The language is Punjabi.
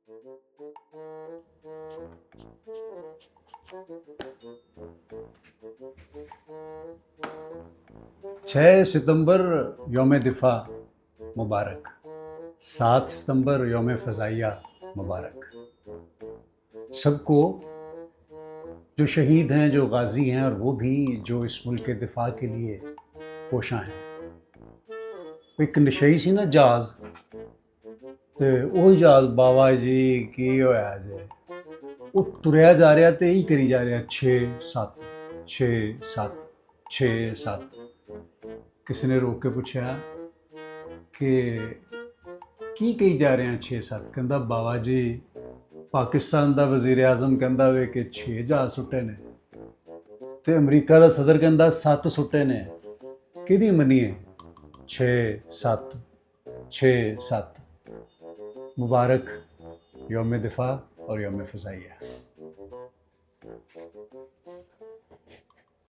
چھ ستمبر یوم دفاع مبارک، 7 ستمبر یوم فضائیہ مبارک. سب کو جو شہید ہیں، جو غازی ہیں، اور وہ بھی جو اس ملک کے دفاع کے لیے کوشاں ہیں. ایک نشئی سی نا جہاز، تے وہی جہاز بابا جی کی ہویا جے، وہ تریا جا رہا تے ہی کری جا رہا 6-7 6-7 6-7. کسی نے روک کے پوچھا کہ کی کہی جا رہے ہیں 6-7؟ کہندا بابا جی پاکستان دا وزیر اعظم کہندا وے کہ 6 جہاز سٹے نے، تے امریکہ دا صدر کہندا 7 سٹے نے. کدی منیے؟ 6-7 6-7. مبارک یوم دفاع اور یوم فضائیہ.